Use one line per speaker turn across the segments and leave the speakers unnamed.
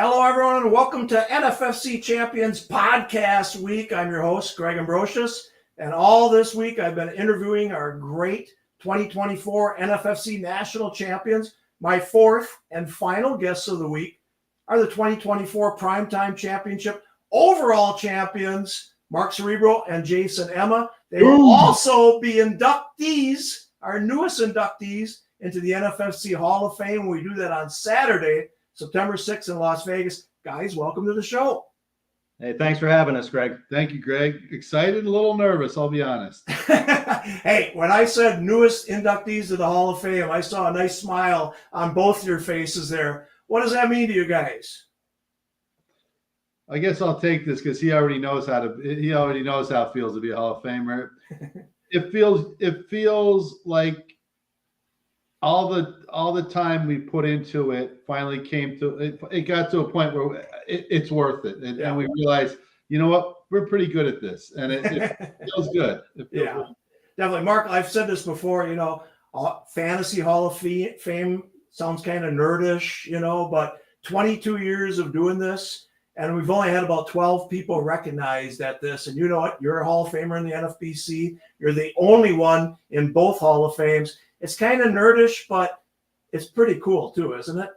Hello, everyone, and welcome to NFFC Champions Podcast Week. I'm your host, Greg Ambrosius, and all this week I've been interviewing our great 2024 NFFC National Champions. My fourth and final guests of the week are the 2024 Primetime Championship overall champions, Mark Srebro and Jason Emma. They will also be inductees, our newest inductees, into the NFFC Hall of Fame. We do that on Saturday, September 6th in Las Vegas. Guys, welcome to the show.
Hey, thanks for having us, Greg.
Thank you, Greg. Excited, a little nervous, I'll be honest.
Hey, when I said newest inductees to the Hall of Fame, I saw a nice smile on both your faces there. What does that mean to you guys?
I guess I'll take this because he already knows how it feels to be a Hall of Famer. It feels like all the time we put into it finally came to it got to a point where it's worth it. And we realized, you know what, we're pretty good at this. And it feels good.
Good. Definitely. Mark, I've said this before, Fantasy Hall of Fame sounds kind of nerdish, but 22 years of doing this, and we've only had about 12 people recognized at this. And you know what? You're a Hall of Famer in the NFBC. You're the only one in both Hall of Fames. It's kind of nerdish, but it's pretty cool too, isn't it?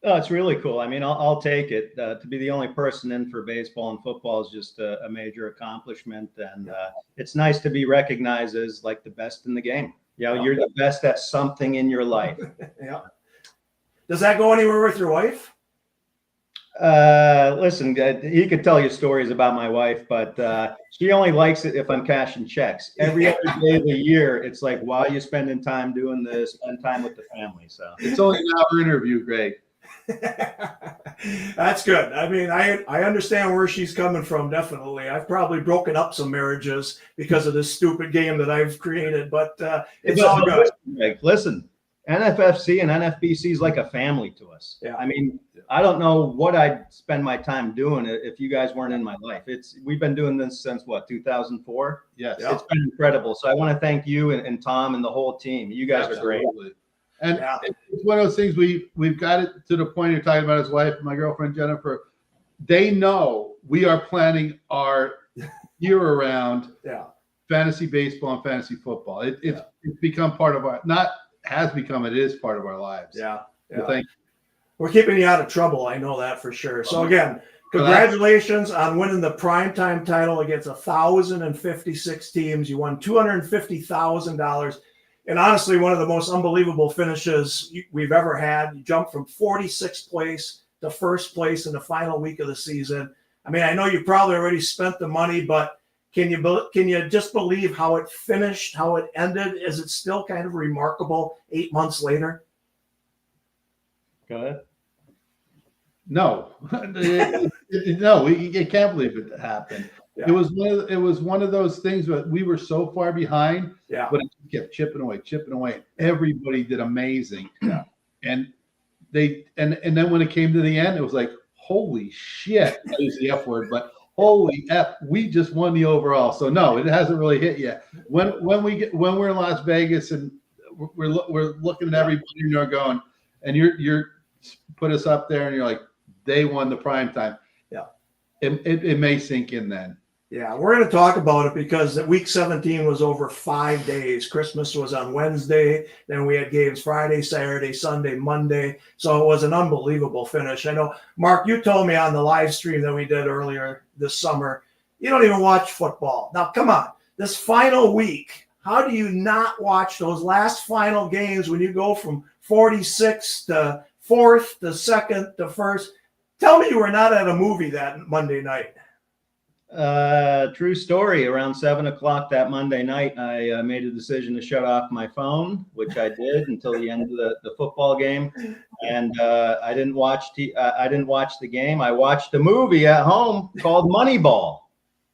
Oh, it's really cool. I mean, I'll take it. To be the only person in for baseball and football is just a major accomplishment. And it's nice to be recognized as like the best in the game. You're the best at something in your life.
Yeah. Does that go anywhere with your wife?
Listen, he could tell you stories about my wife, but she only likes it if I'm cashing checks. Every other day of the year, it's like, why are you spending time doing this? Spend time with the family. So
it's only an hour interview, Greg.
That's good. I mean, I understand where she's coming from. Definitely. I've probably broken up some marriages because of this stupid game that I've created, but it's all good.
Listen, NFFC and NFBC is like a family to us.
Yeah.
I mean, I don't know what I'd spend my time doing if you guys weren't in my life. We've been doing this since 2004?
Yes.
It's been incredible. So I want to thank you and Tom and the whole team. You guys are great.
And it's one of those things we've got it to the point you're talking about his wife, my girlfriend Jennifer. They know we are planning our year-round fantasy baseball and fantasy football. It's become part of our it is part of our lives.
Yeah.
So thank you.
We're keeping you out of trouble. I know that for sure. So again, congratulations on winning the primetime title against 1,056 teams. You won $250,000. And honestly, one of the most unbelievable finishes we've ever had. You jumped from 46th place to first place in the final week of the season. I mean, I know you probably already spent the money, but can you just believe how it finished, how it ended? Is it still kind of remarkable 8 months later?
Go ahead.
No, you can't believe it happened. Yeah. It was one of those things that we were so far behind, but it kept chipping away. Everybody did amazing.
Yeah.
And then when it came to the end, it was like, holy shit, I use the F word, but holy F, we just won the overall. So no, it hasn't really hit yet. When we're in Las Vegas and we're looking at everybody and you're going, and you're put us up there and you're like, they won the prime time.
Yeah.
It may sink in then.
Yeah, we're going to talk about it because week 17 was over 5 days. Christmas was on Wednesday. Then we had games Friday, Saturday, Sunday, Monday. So it was an unbelievable finish. I know, Mark, you told me on the live stream that we did earlier this summer, you don't even watch football. Now, come on, this final week, how do you not watch those last final games when you go from 46th to 4th to 2nd to 1st? Tell me you were not at a movie that Monday night.
True story. Around 7 o'clock that Monday night, I made a decision to shut off my phone, which I did until the end of the football game. And I didn't watch the game. I watched a movie at home called Moneyball,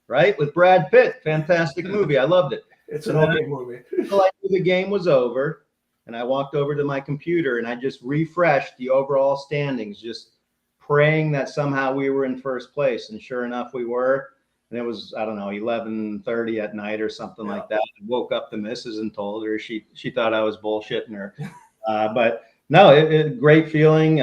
right, with Brad Pitt. Fantastic movie. I loved it.
It's an okay movie.
Until the game was over, and I walked over to my computer and I just refreshed the overall standings, just praying that somehow we were in first place. And sure enough, we were. And it was, I don't know, 11:30 at night or something like that. I woke up the missus and told her she thought I was bullshitting her. But no, great feeling.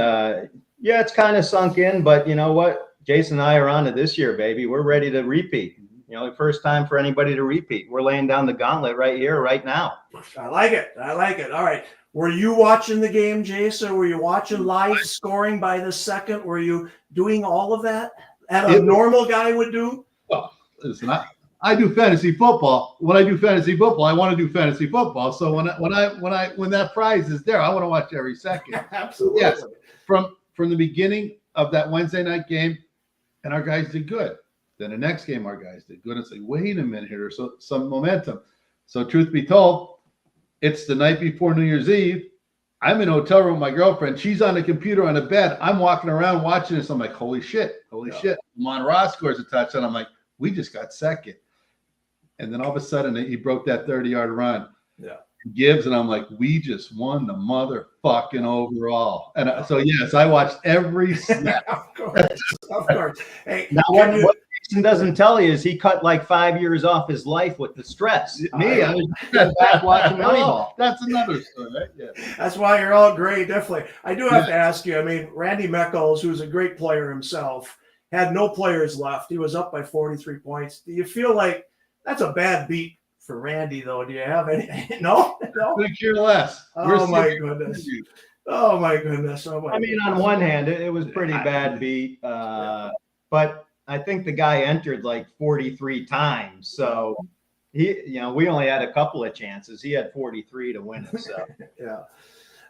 Yeah, it's kind of sunk in, but you know what? Jason and I are on to this year, baby. We're ready to repeat. You know, the first time for anybody to repeat. We're laying down the gauntlet right here, right now.
I like it. I like it. All right. Were you watching the game, Jason? Were you watching live scoring by the second? Were you doing all of that as a normal guy would do?
Well, listen, I do fantasy football. When I do fantasy football, I want to do fantasy football. So when that prize is there, I want to watch every second.
Absolutely.
Yes. From the beginning of that Wednesday night game, and our guys did good. Then the next game, our guys did good. It's like, wait a minute here, so some momentum. So truth be told, it's the night before New Year's Eve. I'm in a hotel room with my girlfriend. She's on the computer on the bed. I'm walking around watching this. I'm like, holy shit. Amon Ross scores a touchdown. I'm like, we just got second. And then all of a sudden, he broke that 30-yard run.
Yeah.
Gibbs, and I'm like, we just won the motherfucking overall. And so, yes, I watched every snap.
Of course. Hey,
now, what Jason doesn't tell you is he cut like 5 years off his life with the stress.
I was back watching Moneyball. That's another story, right? Yeah.
That's why you're all great, definitely. I do have to ask you, I mean, Randy Meckles, who's a great player himself, had no players left. He was up by 43 points. Do you feel like that's a bad beat for Randy, though? Do you have any? No?
Couldn't care less.
Oh, my goodness. Oh, my goodness. Oh, my
I mean, on one hand, it was pretty bad beat. But I think the guy entered like 43 times. So, we only had a couple of chances. He had 43 to win it. So,
yeah.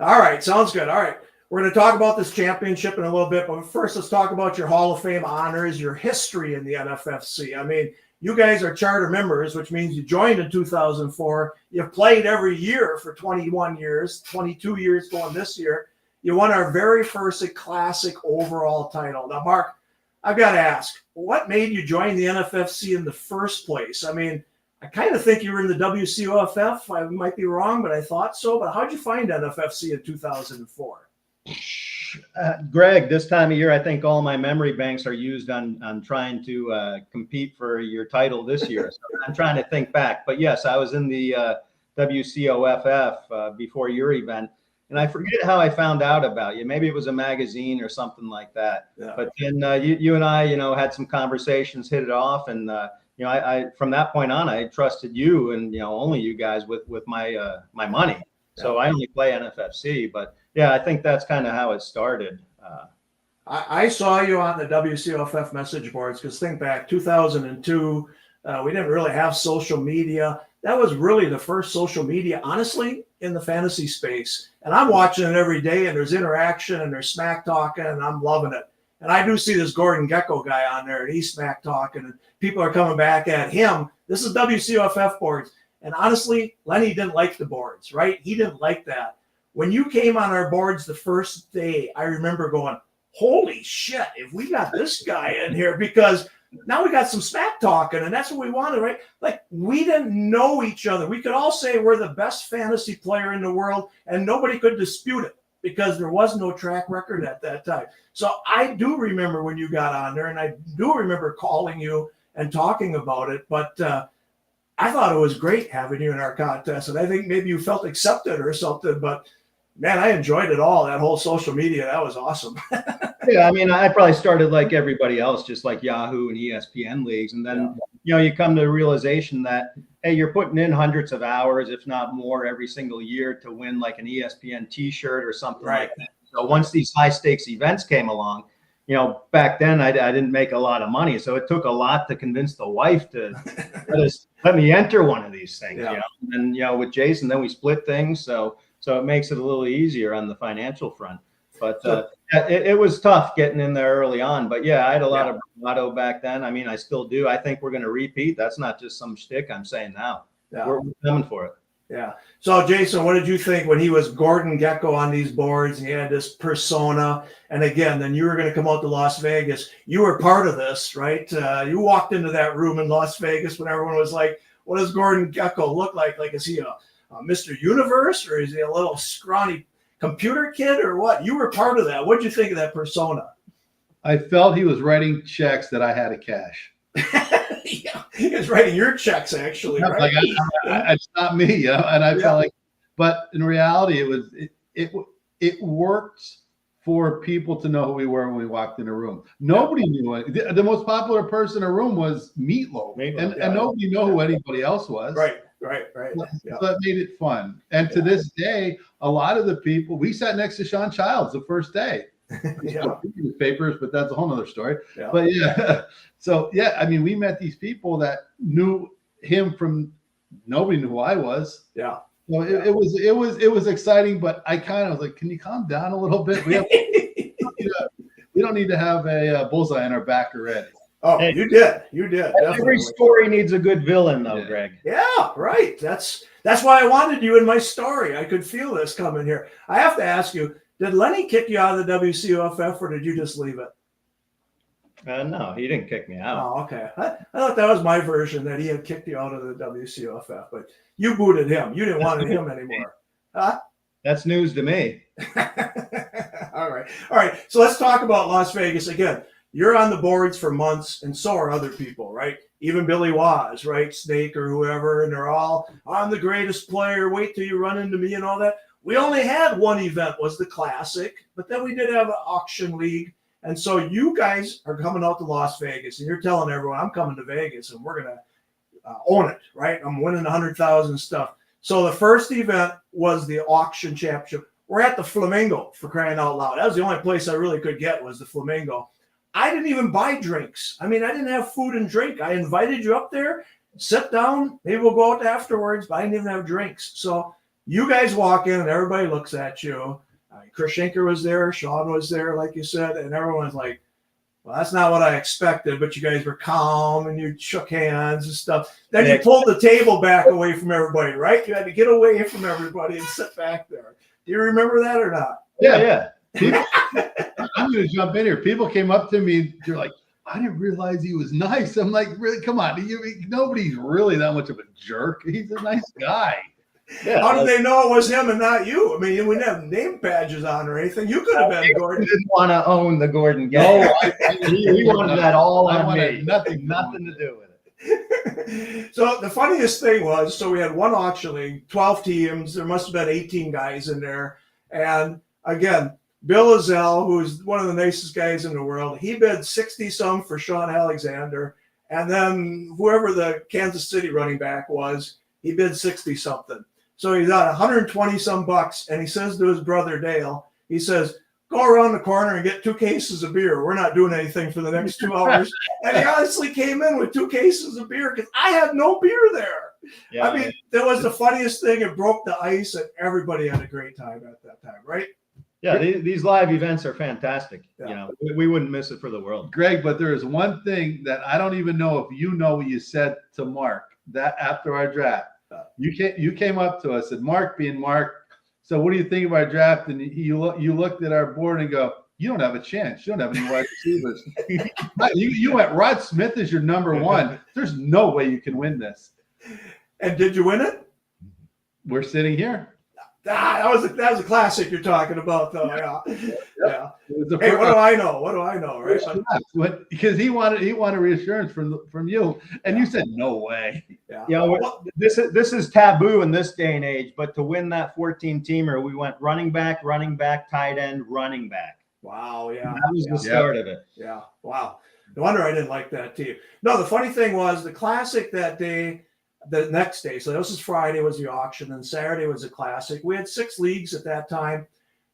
All right. Sounds good. All right. We're going to talk about this championship in a little bit. But first, let's talk about your Hall of Fame honors, your history in the NFFC. I mean, you guys are charter members, which means you joined in 2004. You've played every year for 21 years, 22 years going this year. You won our very first classic overall title. Now, Mark, I've got to ask, what made you join the NFFC in the first place? I mean, I kind of think you were in the WCOFF. I might be wrong, but I thought so. But how'd you find NFFC in 2004?
Greg, this time of year, I think all my memory banks are used on trying to compete for your title this year. So I'm trying to think back. But yes, I was in the WCOFF before your event. And I forget how I found out about you. Maybe it was a magazine or something like that. Yeah. But then you and I, had some conversations, hit it off. And, I from that point on, I trusted you and, only you guys with my my money. Yeah. So I only play NFFC. But, yeah, I think that's kind of how it started.
I saw you on the WCOFF message boards because think back, 2002, we didn't really have social media. That was really the first social media, honestly, in the fantasy space. And I'm watching it every day, and there's interaction, and there's smack talking, and I'm loving it. And I do see this Gordon Gecko guy on there, and he's smack talking, and people are coming back at him. This is WCOFF boards. And honestly, Lenny didn't like the boards, right? He didn't like that. When you came on our boards the first day, I remember going, holy shit, if we got this guy in here, because now we got some smack talking, and that's what we wanted, right? Like, we didn't know each other. We could all say we're the best fantasy player in the world, and nobody could dispute it because there was no track record at that time. So I do remember when you got on there, and I do remember calling you and talking about it, but I thought it was great having you in our contest, and I think maybe you felt accepted or something, but man, I enjoyed it all. That whole social media, that was awesome.
Yeah, I mean, I probably started like everybody else, just like Yahoo and ESPN leagues. And then, you come to the realization that, hey, you're putting in hundreds of hours, if not more, every single year to win like an ESPN T-shirt or something like that. So once these high stakes events came along, back then I didn't make a lot of money. So it took a lot to convince the wife to let me enter one of these things. And, with Jason, then we split things. So it makes it a little easier on the financial front. But it was tough getting in there early on. But, yeah, I had a lot of bravado back then. I mean, I still do. I think we're going to repeat. That's not just some shtick I'm saying now. Yeah. We're coming for it.
Yeah. So, Jason, what did you think when he was Gordon Gecko on these boards and he had this persona? And, again, then you were going to come out to Las Vegas. You were part of this, right? You walked into that room in Las Vegas when everyone was like, what does Gordon Gecko look like? Like, is he a Mr. Universe, or is he a little scrawny computer kid, or what? You were part of that. What did you think of that persona?
I felt he was writing checks that I had to cash.
Yeah, he was writing your checks, actually. Right?
Like it's not me, and I felt like, but in reality, it worked for people to know who we were when we walked in a room. Nobody knew it. The most popular person in a room was Meatloaf, and nobody knew who anybody else was.
Right.
So that made it fun. And to this day, a lot of the people, we sat next to Sean Childs the first day. Papers, but that's a whole nother story. But so I mean, we met these people that knew him from nobody knew who I was. So it was exciting, but I kind of was like, can you calm down a little bit? We don't need to have a bullseye on our back already.
Oh, hey, you did.
Every story needs a good villain, though, Greg.
Yeah, right. That's why I wanted you in my story. I could feel this coming here. I have to ask you, did Lenny kick you out of the WCOFF, or did you just leave it?
No, he didn't kick me out.
Oh, okay. I thought that was my version, that he had kicked you out of the WCOFF, but you booted him. You didn't want him anymore. Huh?
That's news to me.
All right. So let's talk about Las Vegas again. You're on the boards for months, and so are other people, right? Even Billy Waz, right? Snake or whoever, and they're all, I'm the greatest player. Wait till you run into me and all that. We only had one event, was the Classic, but then we did have an auction league. And so you guys are coming out to Las Vegas, and you're telling everyone, I'm coming to Vegas, and we're going to own it, right? I'm winning 100,000 stuff. So the first event was the auction championship. We're at the Flamingo, for crying out loud. That was the only place I really could get, was the Flamingo. I didn't even buy drinks. I mean, I didn't have food and drink. I invited you up there, sit down, maybe we'll go out afterwards, but I didn't even have drinks. So you guys walk in and everybody looks at you. Chris Schenker was there, Sean was there, like you said, and everyone's like, well, that's not what I expected, but you guys were calm and you shook hands and stuff. Then you pulled the table back away from everybody, right? You had to get away from everybody and sit back there. Do you remember that or not?
Yeah. People, I'm going to jump in here. People came up to me. They're like, I didn't realize he was nice. I'm like, really? Come on. Nobody's really that much of a jerk. He's a nice guy.
Yeah, how did they know it was him and not you? I mean, we didn't have name badges on or anything. You could have been Gordon.
Didn't want to own the Gordon gang. No, he wanted that all on me. Nothing to do with
it. So the funniest thing was, so we had one auction league, 12 teams. There must have been 18 guys in there. And again, Bill Azell, who's one of the nicest guys in the world, he bid 60-some for Sean Alexander. And then whoever the Kansas City running back was, he bid 60-something. So he's at 120-some bucks, and he says to his brother Dale, he says, go around the corner and get 2 cases of beer. We're not doing anything for the next 2 hours. And he honestly came in with 2 cases of beer because I had no beer there. Yeah, I mean, that was the funniest thing. It broke the ice, and everybody had a great time at that time, right?
Yeah, these live events are fantastic. Yeah. You know, we wouldn't miss it for the world.
Greg, but there is one thing that I don't even know if you know what you said to Mark that after our draft. You came up to us and Mark being Mark. So what do you think of our draft? And you looked at our board and go, you don't have a chance. You don't have any wide receivers. you went Rod Smith is your number 1. There's no way you can win this.
And did you win it?
We're sitting here.
That was a classic you're talking about, though. Yeah. Hey, what do I know? Right?
Because he wanted reassurance from you, and you said no way.
Yeah. This is taboo in this day and age. But to win that 14-teamer, we went running back, tight end, running back.
Wow. Yeah.
That was the start of it.
Yeah. Wow. No wonder I didn't like that team. No, the funny thing was the Classic that day. The next day, so this is Friday, was the auction, and Saturday was the Classic. We had 6 leagues at that time.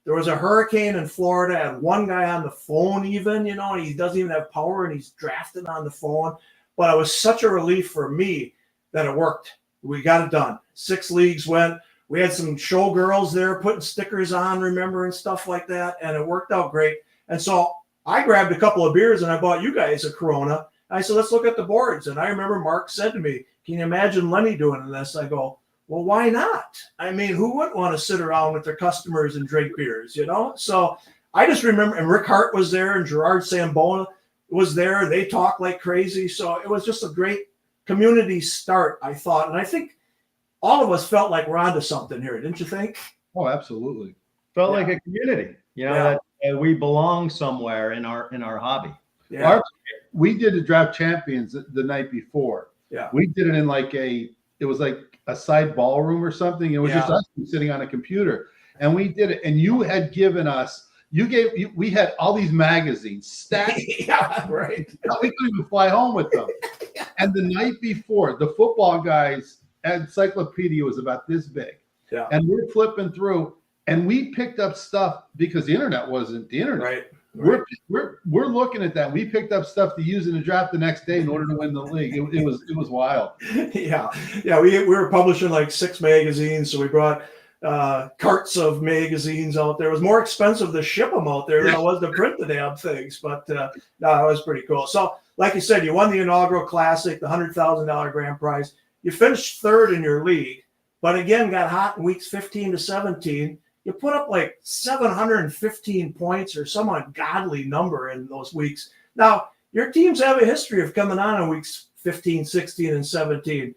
There was a hurricane in Florida, and one guy on the phone even, and he doesn't even have power, and he's drafting on the phone. But it was such a relief for me that it worked. We got it done. 6 leagues went. We had some showgirls there putting stickers on, remember, and stuff like that, and it worked out great. And so I grabbed a couple of beers, and I bought you guys a Corona. I said, let's look at the boards. And I remember Mark said to me, can you imagine Lenny doing this? I go, well, why not? I mean, who wouldn't want to sit around with their customers and drink beers, So I just remember, and Rick Hart was there, and Gerard Sambona was there. They talked like crazy. So it was just a great community start, I thought. And I think all of us felt like we're onto something here. Didn't you think?
Oh, absolutely.
Felt like a community, that we belong somewhere in our hobby.
Yeah. We did the draft champions the night before.
Yeah,
we did it in it was like a side ballroom or something. It was just us sitting on a computer, and we did it. And you had given us We had all these magazines stacked.
Yeah, right.
We couldn't even fly home with them. And the night before, the football guys' encyclopedia was about this big.
Yeah.
And we're flipping through, and we picked up stuff because the internet wasn't the internet.
Right.
We're looking at that. We picked up stuff to use in the draft the next day in order to win the league. It was wild.
Yeah. We were publishing like 6 magazines, so we brought carts of magazines out there. It was more expensive to ship them out there than it was to print the damn things, but no, it was pretty cool. So, like you said, you won the inaugural classic, the $100,000 grand prize. You finished 3rd in your league, but again got hot in weeks 15 to 17. You put up like 715 points or some ungodly number in those weeks. Now, your teams have a history of coming on in weeks 15, 16, and 17.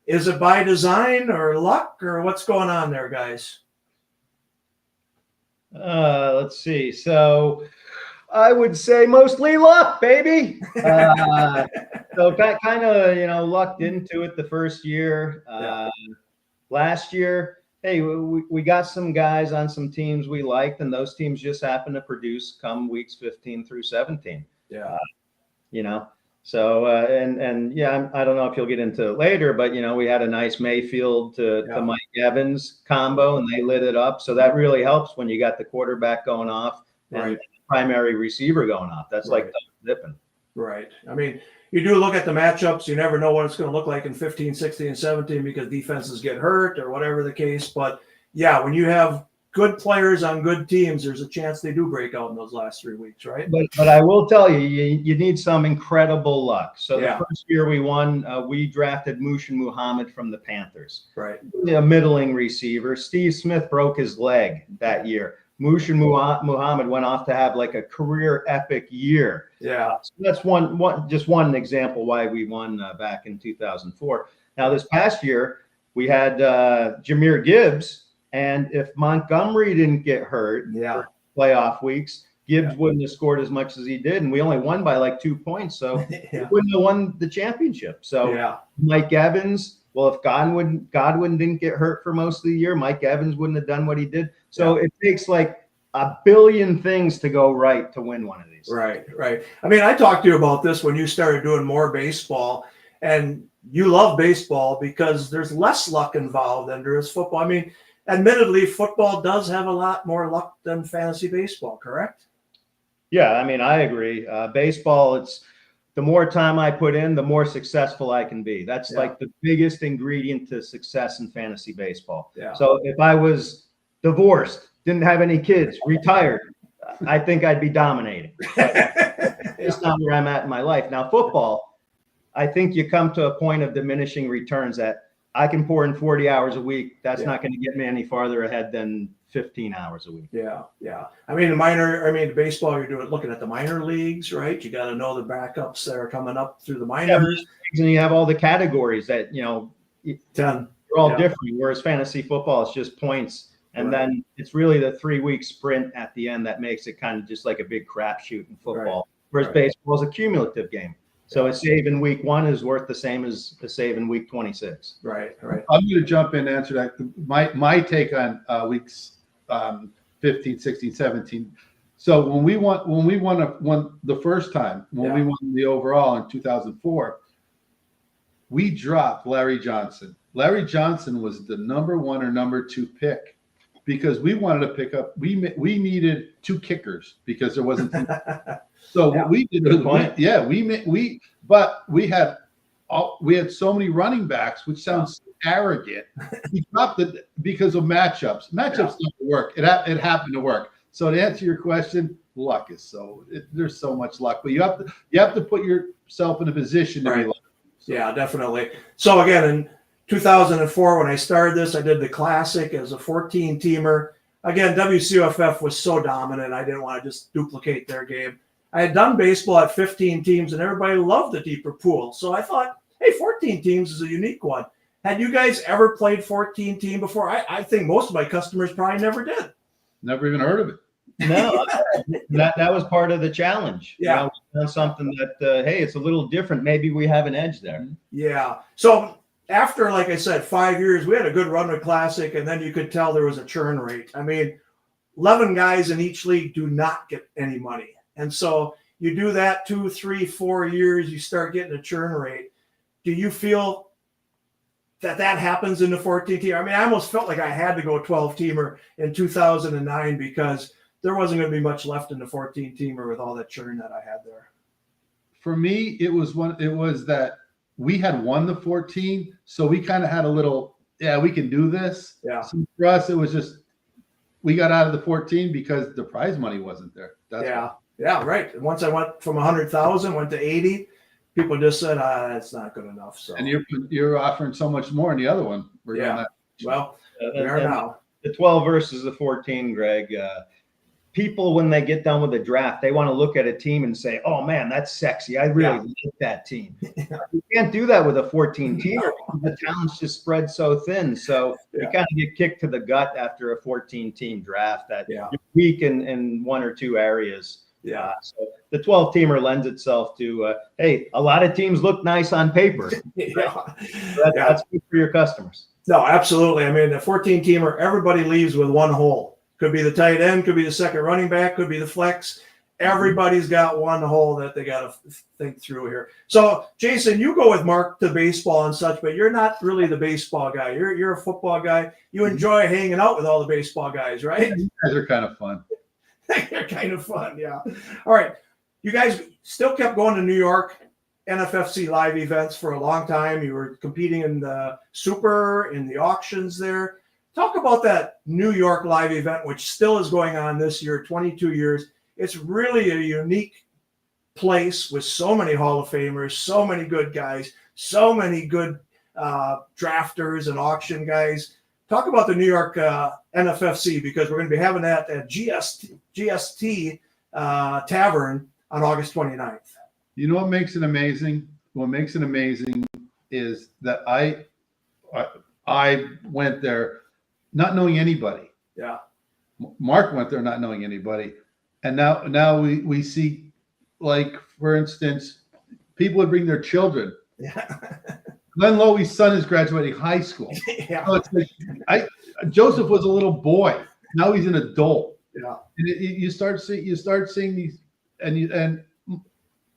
Is it by design or luck or what's going on there, guys?
Let's see. So I would say mostly luck, baby. So kind of, lucked into it the first year. Last year, hey, we got some guys on some teams we liked, and those teams just happened to produce come weeks 15 through 17.
Yeah.
So, I don't know if you'll get into it later, but, we had a nice Mayfield to Mike Evans combo, and they lit it up. So that really helps when you got the quarterback going off and the primary receiver going off. That's like dipping.
Right. I mean, you do look at the matchups. You never know what it's going to look like in 15, 16, and 17 because defenses get hurt or whatever the case. But, yeah, when you have good players on good teams, there's a chance they do break out in those last 3 weeks, right?
But I will tell you, you need some incredible luck. So the first year we won, we drafted Mushin Muhammad from the Panthers.
Right.
A middling receiver. Steve Smith broke his leg that year. Mushin Muhammad went off to have like a career epic year.
Yeah.
So that's one example why we won back in 2004. Now this past year we had Jahmyr Gibbs, and if Montgomery didn't get hurt for playoff weeks, Gibbs wouldn't have scored as much as he did, and we only won by like 2 points, so we wouldn't have won the championship. So Mike Evans. Well, if Godwin didn't get hurt for most of the year, Mike Evans wouldn't have done what he did. So it takes like a billion things to go right to win one of these.
Right. I mean, I talked to you about this when you started doing more baseball, and you love baseball because there's less luck involved than there is football. I mean, admittedly, football does have a lot more luck than fantasy baseball, correct?
Yeah, I mean, I agree. Baseball, it's the more time I put in, the more successful I can be. That's like the biggest ingredient to success in fantasy baseball. Yeah. So if I was divorced, didn't have any kids, retired, I think I'd be dominating. It's not where I'm at in my life. Now, football, I think you come to a point of diminishing returns that I can pour in 40 hours a week. That's not going to get me any farther ahead than 15 hours a week.
Yeah. I mean, the baseball, you're looking at the minor leagues, right? You got to know the backups that are coming up through the minors.
And you have all the categories that,
10.
They're all different. Whereas fantasy football is just points. And then it's really the 3-week sprint at the end that makes it kind of just like a big crapshoot in football. Whereas baseball is a cumulative game. So a save in week 1 is worth the same as a save in week 26.
Right.
I'm going to jump in and answer that. My take on weeks 15, 16, 17. So when we won the first time, when we won the overall in 2004, we dropped Larry Johnson. Larry Johnson was the number 1 or number 2 pick because we wanted to pick up. We needed 2 kickers because there wasn't. So what we did was but we had so many running backs, which sounds arrogant. We dropped it because of matchups. Matchups don't work. It happened to work. So to answer your question, luck is there's so much luck, but you have to put yourself in a position to be lucky. So. Yeah,
definitely. So again, in 2004, when I started this, I did the classic as a 14-teamer. Again, WCUFF was so dominant, I didn't want to just duplicate their game. I had done baseball at 15 teams, and everybody loved the deeper pool. So I thought, hey, 14 teams is a unique one. Had you guys ever played 14-team before? I think most of my customers probably never did.
Never even heard of it.
No, that was part of the challenge.
Yeah.
We found something that, hey, it's a little different. Maybe we have an edge there.
Yeah. So after, like I said, 5 years, we had a good run with Classic, and then you could tell there was a churn rate. I mean, 11 guys in each league do not get any money. And so you do that 2, 3, 4 years, you start getting a churn rate. Do you feel that happens in the 14-teamer? I mean, I almost felt like I had to go 12-teamer in 2009 because there wasn't going to be much left in the 14-teamer with all that churn that I had there.
For me, it was that we had won the 14, so we kind of had a little, we can do this.
Yeah.
So for us, it was just we got out of the 14 because the prize money wasn't there.
Yeah, right. And once I went from 100,000, went to 80, people just said, that's not good enough. So,
and you're offering so much more in the other one.
Well, we are now.
The 12 versus the 14, Greg. People, when they get done with the draft, they want to look at a team and say, oh, man, that's sexy. I really like that team. You can't do that with a 14-teamer. The talent's just spread so thin. So you kind of get kicked to the gut after a 14-team draft that you're weak in one or two areas.
Yeah.
So the 12-teamer lends itself to, hey, a lot of teams look nice on paper. That's good for your customers.
No, absolutely. I mean, the 14-teamer, everybody leaves with one hole. Could be the tight end, could be the second running back, could be the flex. Everybody's got one hole that they got to think through here. So, Jason, you go with Mark to baseball and such, but you're not really the baseball guy. You're a football guy. You enjoy hanging out with all the baseball guys, right?
You guys are kind of fun.
They're kind of fun, yeah. All right. You guys still kept going to New York NFFC live events for a long time. You were competing in the Super, in the auctions there. Talk about that New York live event, which still is going on this year, 22 years. It's really a unique place with so many Hall of Famers, so many good guys, so many good drafters and auction guys. Talk about the New York NFFC, because we're going to be having that at GST Tavern on August 29th.
You know what makes it amazing? What makes it amazing is that I went there not knowing anybody.
Yeah.
Mark went there not knowing anybody. And now we see, like, for instance, people would bring their children.
Yeah.
Glenn Lowy's son is graduating high school.
Yeah.
So it's like, Joseph was a little boy. Now he's an adult.
Yeah.
And you start seeing these, and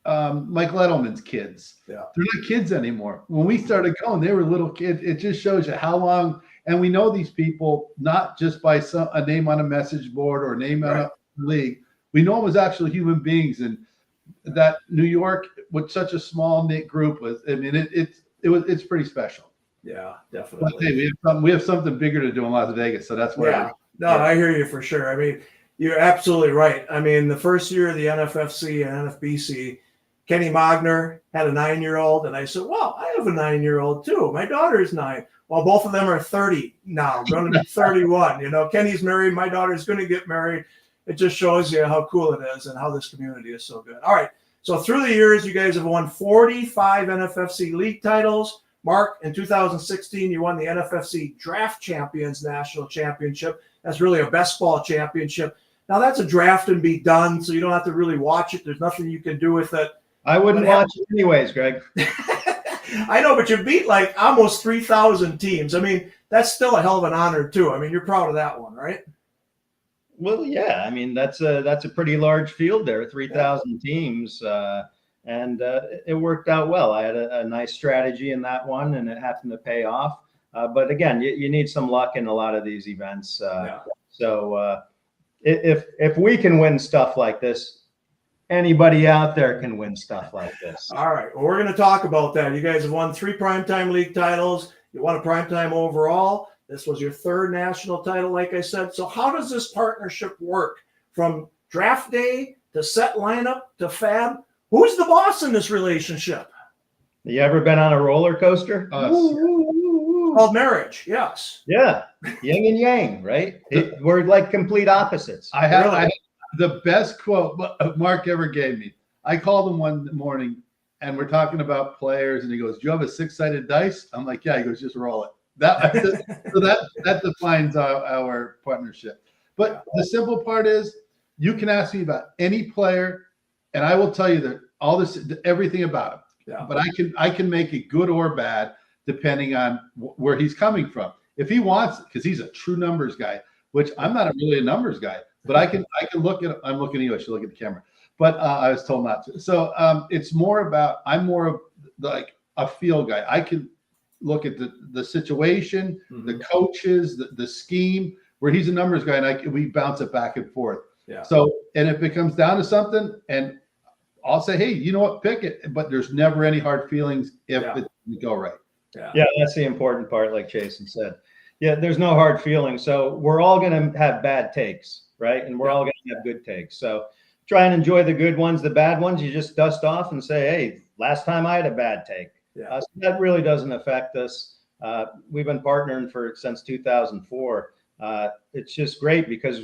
Michael Edelman's kids.
Yeah.
They're not kids anymore. When we started going, they were little kids. It just shows you how long. And we know these people not just by a name on a message board or a name on a league. We know them as actual human beings. And that New York, with such a small knit group, it's pretty special.
Yeah, definitely.
But hey, we have something bigger to do in Las Vegas, so that's why.
No, I hear you for sure. I mean, you're absolutely right. I mean, the first year of the NFFC and NFBC, Kenny Mogner had a 9-year-old, and I said, well, I have a 9-year-old too. My daughter's 9. Well, both of them are 30 now, going to be 31. You know, Kenny's married. My daughter's going to get married. It just shows you how cool it is and how this community is so good. All right. So through the years, you guys have won 45 NFFC league titles. Mark, in 2016, you won the NFFC Draft Champions National Championship. That's really a best ball championship. Now, that's a draft and be done, so you don't have to really watch it. There's nothing you can do with it.
I wouldn't watch it anyways, Greg.
I know, but you beat like almost 3,000 teams. I mean, that's still a hell of an honor, too. I mean, you're proud of that one, right?
Well, yeah. I mean, that's a pretty large field there, 3,000 teams. And it worked out well. I had a nice strategy in that one, and it happened to pay off. But again, you need some luck in a lot of these events. So if we can win stuff like this, anybody out there can win stuff like this.
All right. Well, we're going to talk about that. You guys have won 3 primetime league titles. You won a primetime overall. This was your 3rd national title, like I said. So how does this partnership work from draft day to set lineup to fab? Who's the boss in this relationship?
You ever been on a roller coaster?
Called marriage, yes.
Yeah, yin and yang, right? We're like complete opposites.
I had the best quote Mark ever gave me. I called him one morning, and we're talking about players, and he goes, "Do you have a 6-sided dice?" I'm like, "Yeah." He goes, "Just roll it." That defines our partnership. But the simple part is, you can ask me about any player, and I will tell you that everything about him.
Yeah.
But I can make it good or bad depending on where he's coming from. If he wants, because he's a true numbers guy, which I'm not really a numbers guy, but I can look at. I'm looking at you. I should look at the camera, but I was told not to. So it's more about. I'm more of like a feel guy. I can look at the situation, the coaches, the scheme. Where he's a numbers guy, and we bounce it back and forth.
Yeah.
So, and if it comes down to something, and I'll say, hey, you know what, pick it. But there's never any hard feelings if it doesn't go right.
Yeah, that's the important part, like Jason said. Yeah, there's no hard feelings. So we're all going to have bad takes, right? And we're all going to have good takes. So try and enjoy the good ones. The bad ones, you just dust off and say, hey, last time I had a bad take.
Yeah.
So that really doesn't affect us. We've been partnering since 2004. It's just great because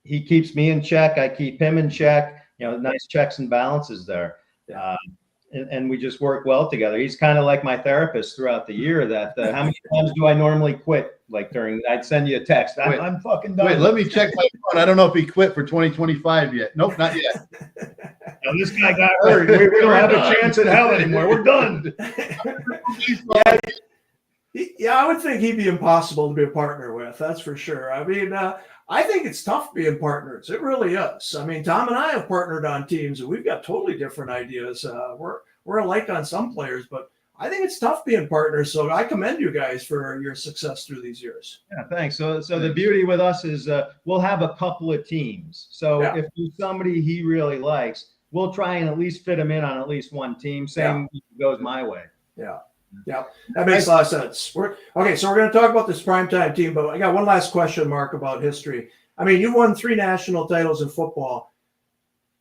he keeps me in check. I keep him in check, nice checks and balances there.
Yeah.
And we just work well together. He's kind of like my therapist throughout the year that how many times do I normally quit? Like I'd send you a text. I'm fucking done.
Wait, let me check my phone. I don't know if he quit for 2025 yet. Nope, not yet.
And this guy got hurt. We don't have a chance in hell anymore. We're done.
Yeah, I would think he'd be impossible to be a partner with. That's for sure. I mean, I think it's tough being partners. It really is. I mean, Tom and I have partnered on teams, and we've got totally different ideas. We're alike on some players, but I think it's tough being partners. So I commend you guys for your success through these years.
Yeah, thanks. So the beauty with us is we'll have a couple of teams. So if there's somebody he really likes, we'll try and at least fit him in on at least one team. Same goes my way.
Yeah. Yeah, that makes a lot of sense. So we're going to talk about this primetime team, but I got one last question mark about history. I mean, you won 3 national titles in football.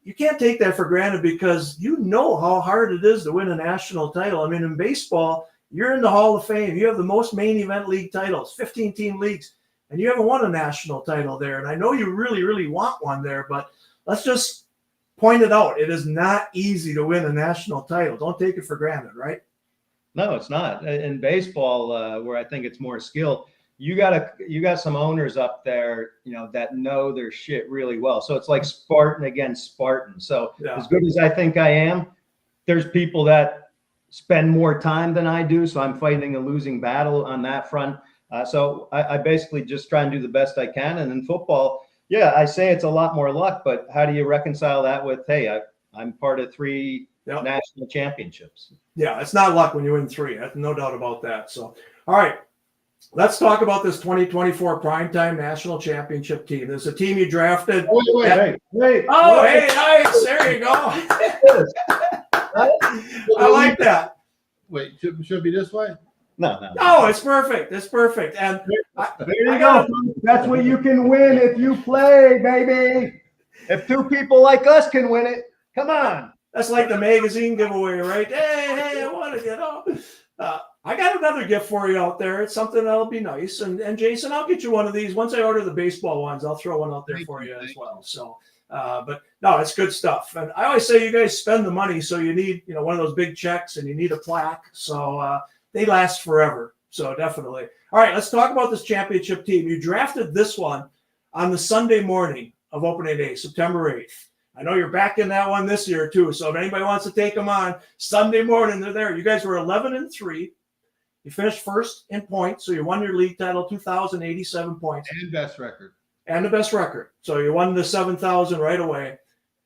You can't take that for granted because you know how hard it is to win a national title. I mean, in baseball, you're in the Hall of Fame. You have the most main event league titles, 15-team leagues, and you haven't won a national title there. And I know you really, really want one there, but let's just point it out. It is not easy to win a national title. Don't take it for granted, right?
No, it's not. In baseball, where I think it's more skill, you got some owners up there, that know their shit really well. So it's like Spartan against Spartan. So as good as I think I am, there's people that spend more time than I do. So I'm fighting a losing battle on that front. So I basically just try and do the best I can. And in football, I say it's a lot more luck, but how do you reconcile that with, hey, I'm part of 3 national championships?
Yeah, it's not luck when you win 3. No doubt about that. So, all right, let's talk about this 2024 Primetime National Championship team. There's a team you drafted.
Wait.
Oh, hey, nice. There you go. I like that.
Wait, should it be this way?
No,
it's perfect. It's perfect. And
there you go. That's what you can win if you play, baby. If 2 people like us can win it, come on.
That's like the magazine giveaway, right? Hey, I want to get off. I got another gift for you out there. It's something that'll be nice. And Jason, I'll get you one of these. Once I order the baseball ones, I'll throw one out there for you as well. So, but no, it's good stuff. And I always say you guys spend the money, so you need, one of those big checks and you need a plaque. So they last forever. So definitely. All right, let's talk about this championship team. You drafted this one on the Sunday morning of opening day, September 8th. I know you're back in that one this year too. So if anybody wants to take them on Sunday morning, they're there. You guys were 11-3. You finished first in points, so you won your league title, 2,087 points,
and best record.
And the best record. So you won the 7,000 right away.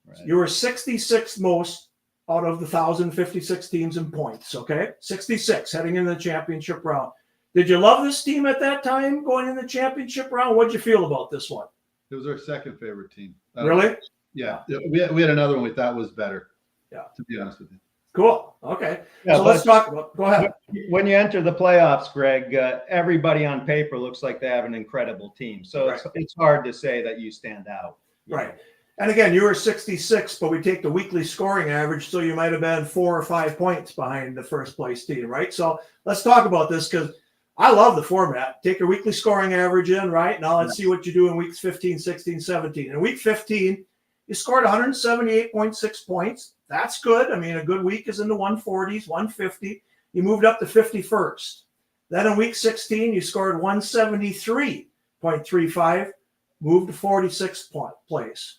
Right. You were 66th most out of the 1,056 teams in points. Okay, 66 heading into the championship round. Did you love this team at that time going in the championship round? What'd you feel about this one?
It was our second favorite team.
Really?
Yeah, we had another one we thought was better.
Yeah,
to be honest with you.
Cool. Okay.
Yeah,
so let's talk about. Go ahead.
When you enter the playoffs, Greg, everybody on paper looks like they have an incredible team. So it's hard to say that you stand out.
Right. And again, you were 66, but we take the weekly scoring average, so you might have been 4 or 5 points behind the first place team, right? So let's talk about this because I love the format. Take your weekly scoring average in, right? Now let's see what you do in weeks 15, 16, 17. In week 15, you scored 178.6 points. That's good. I mean, a good week is in the 140s, 150. You moved up to 51st. Then in week 16, you scored 173.35, moved to 46th place.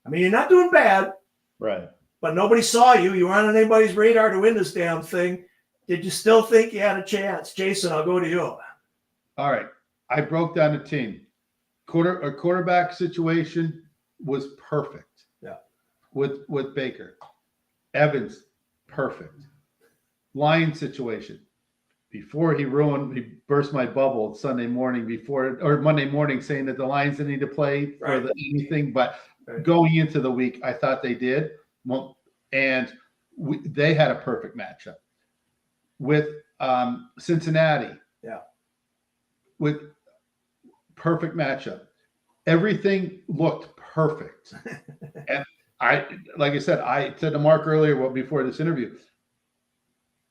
I mean, you're not doing bad.
Right.
But nobody saw you. You weren't on anybody's radar to win this damn thing. Did you still think you had a chance? Jason, I'll go to you.
All right. I broke down the team. quarterback situation was perfect.
Yeah.
With Baker. Evans, perfect. Lions situation. Before he burst my bubble Monday morning saying that the Lions didn't need to play for anything, but going into the week, I thought they did. Well, and they had a perfect matchup with Cincinnati.
Yeah.
With perfect matchup. Everything looked perfect. And like I said to Mark earlier, before this interview,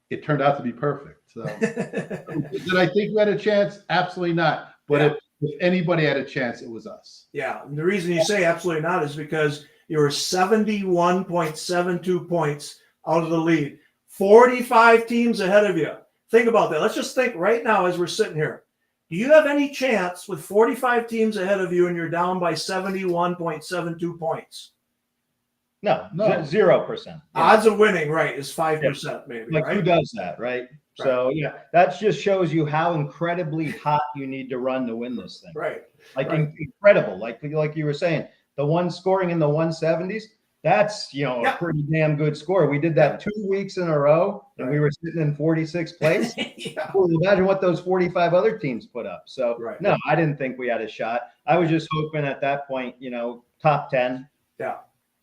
it turned out to be perfect. So did I think we had a chance? Absolutely not. But if anybody had a chance, it was us.
Yeah. And the reason you say absolutely not is because you were 71.72 points out of the lead. 45 teams ahead of you. Think about that. Let's just think right now as we're sitting here. Do you have any chance with 45 teams ahead of you and you're down by 71.72 points?
No, 0%.
Odds of winning, right, is 5% maybe.
Like
right?
Who does that, right? So that just shows you how incredibly hot you need to run to win this thing.
Right.
Incredible. Like you were saying, the one scoring in the 170s, that's a pretty damn good score. We did that 2 weeks in a row, and we were sitting in 46th place. Well, imagine what those 45 other teams put up. So no, I didn't think we had a shot. I was just hoping at that point, top 10.
Yeah.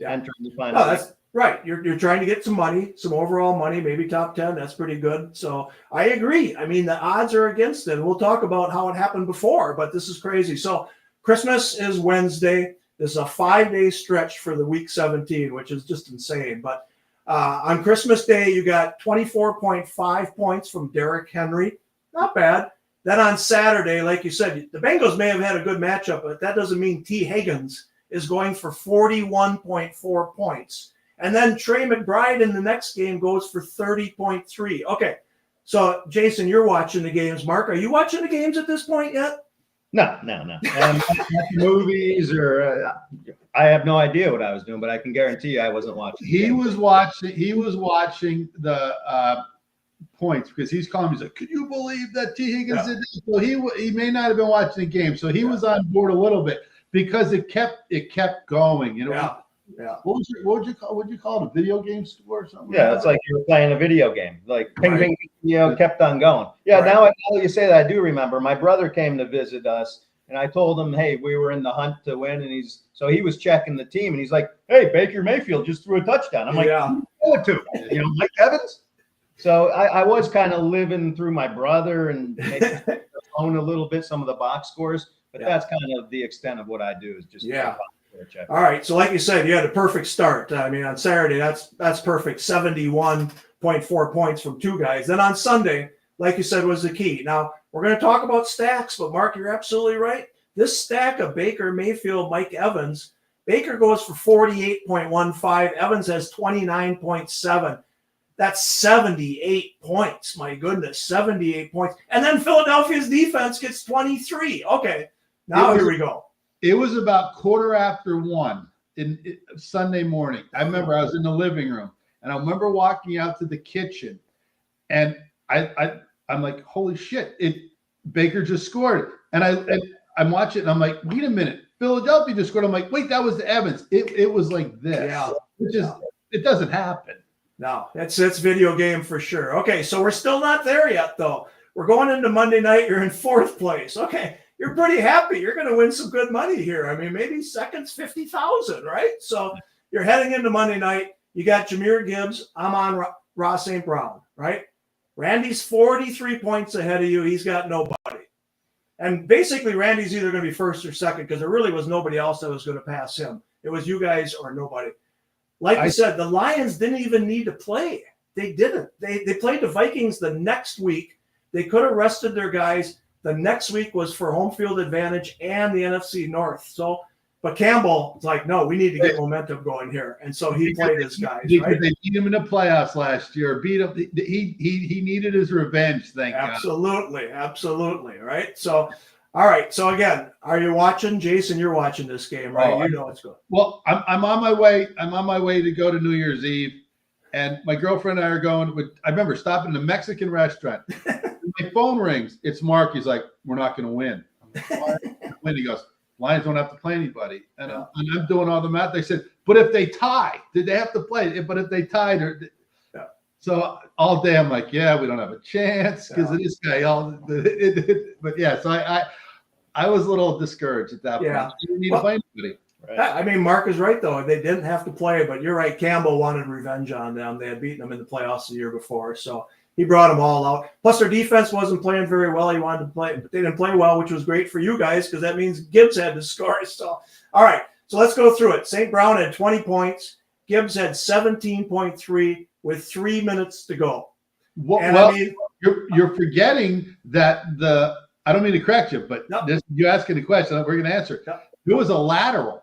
And trying to find out.
That's right. You're trying to get some money, some overall money, maybe top 10. That's pretty good. So I agree. I mean, the odds are against it. We'll talk about how it happened before, but this is crazy. So Christmas is Wednesday. This is a 5-day stretch for the week 17, which is just insane. But on Christmas Day, you got 24.5 points from Derrick Henry. Not bad. Then on Saturday, like you said, the Bengals may have had a good matchup, but that doesn't mean T. Higgins is going for 41.4 points. And then Trey McBride in the next game goes for 30.3. Okay. So, Jason, you're watching the games. Mark, are you watching the games at this point yet?
No. Movies I have no idea what I was doing, but I can guarantee you I wasn't watching.
He was watching the points because he's calling me. He's like, "Can you believe that T. Higgins did this?" So he may not have been watching the game. So he was on board a little bit. Because it kept going,
Yeah.
What would you call it? A video game score or something?
Yeah, it's like you were playing a video game. Like ping, ping, kept on going. Yeah, now you say that, I do remember. My brother came to visit us, and I told him, hey, we were in the hunt to win, and he was checking the team, and he's like, hey, Baker Mayfield just threw a touchdown. I'm like, what to? Mike Evans? So I was kind of living through my brother and own a little bit some of the box scores. But that's kind of the extent of what I do is just check.
All right. So like you said, you had a perfect start. I mean, on Saturday, that's perfect. 71.4 points from two guys. Then on Sunday, like you said, was the key. Now, we're going to talk about stacks, but Mark, you're absolutely right. This stack of Baker Mayfield, Mike Evans, Baker goes for 48.15. Evans has 29.7. That's 78 points. My goodness, 78 points. And then Philadelphia's defense gets 23. Okay. Now here we go.
It was about 1:15 in Sunday morning. I remember I was in the living room, and I remember walking out to the kitchen, and I'm like, "Holy shit! Baker just scored!" And I'm watching, and I'm like, "Wait a minute, Philadelphia just scored!" I'm like, "Wait, that was the Evans." It was like this, it doesn't happen.
No, it's video game for sure. Okay, so we're still not there yet, though. We're going into Monday night. You're in 4th place. Okay. You're pretty happy. You're going to win some good money here. I mean, maybe seconds, 50,000, right? So you're heading into Monday night. You got Jahmyr Gibbs. I'm on Ross St. Brown, right? Randy's 43 points ahead of you. He's got nobody. And basically, Randy's either going to be first or second because there really was nobody else that was going to pass him. It was you guys or nobody. Like I said, the Lions didn't even need to play. They didn't. They played the Vikings the next week. They could have rested their guys. The next week was for home field advantage and the NFC North. So, but Campbell was like, no, we need to get momentum going here. And so he played his guys. Right?
They beat him in the playoffs last year. Beat him. He needed his revenge. Thank God.
Absolutely. Right. So, all right. So again, are you watching, Jason? You're watching this game, right? You know it's good.
Well, I'm on my way. I'm on my way to go to New Year's Eve, and my girlfriend and I are going. I remember stopping in a Mexican restaurant. My phone rings. It's Mark. He's like, "We're not going to win." I'm like, "Why?" He goes, Lions don't have to play anybody. And I'm doing all the math. They said, but if they tie, did they have to play? But if they tied, so all day I'm like, yeah, we don't have a chance because of this guy. But yeah, so I was a little discouraged at that point. You didn't need to play anybody.
Right. I mean, Mark is right, though. They didn't have to play, but you're right. Campbell wanted revenge on them. They had beaten them in the playoffs the year before, so he brought them all out. Plus, their defense wasn't playing very well. He wanted to play, but they didn't play well, which was great for you guys because that means Gibbs had to score. So, all right, so let's go through it. St. Brown had 20 points. Gibbs had 17.3 with 3 minutes to go.
Well, I mean, you're forgetting that I don't mean to correct you, but you're asking the question. We're going to answer. There was a lateral.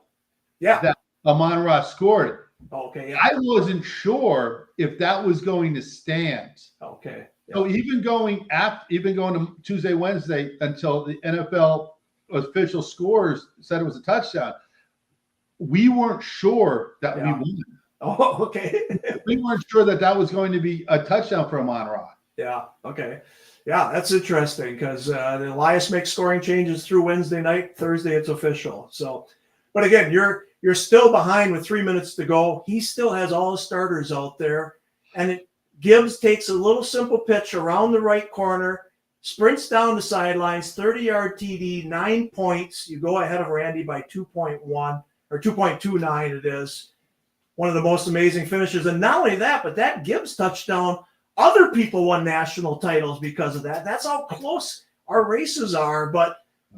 That Amon-Ra scored.
Okay.
I wasn't sure if that was going to stand.
Okay.
So even going to Tuesday, Wednesday until the NFL official scores said it was a touchdown, we weren't sure that we won.
Oh, okay.
We weren't sure that was going to be a touchdown for Amon-Ra.
Yeah. Okay. Yeah, that's interesting because the Elias makes scoring changes through Wednesday night. Thursday, it's official. So, but again, you're still behind with 3 minutes to go. He still has all his starters out there. And Gibbs takes a little simple pitch around the right corner, sprints down the sidelines, 30-yard TD, 9 points. You go ahead of Randy by 2.1 or 2.29 it is. One of the most amazing finishes. And not only that, but that Gibbs touchdown, other people won national titles because of that. That's how close our races are. But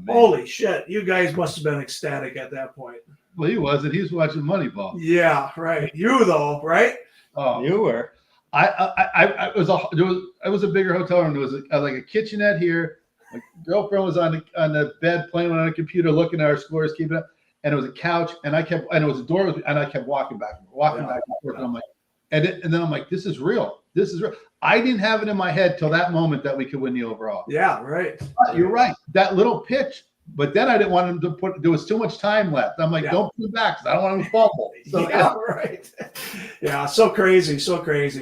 holy shit, you guys must have been ecstatic at that point.
Well, he wasn't. He was watching Moneyball.
Yeah, right. You though, right?
Oh, you were.
I was a bigger hotel room. There was like a kitchenette here. My girlfriend was on the bed playing on a computer, looking at our scores, keeping up. And it was a couch, and it was a door, and I kept walking back and forth. And I'm like, and then I'm like, this is real. This is real. I didn't have it in my head till that moment that we could win the overall.
Yeah, right.
But you're right. That little pitch. But then I didn't want him to there was too much time left. I'm like, don't put him back because I don't want him to fumble. So,
right. Yeah, so crazy.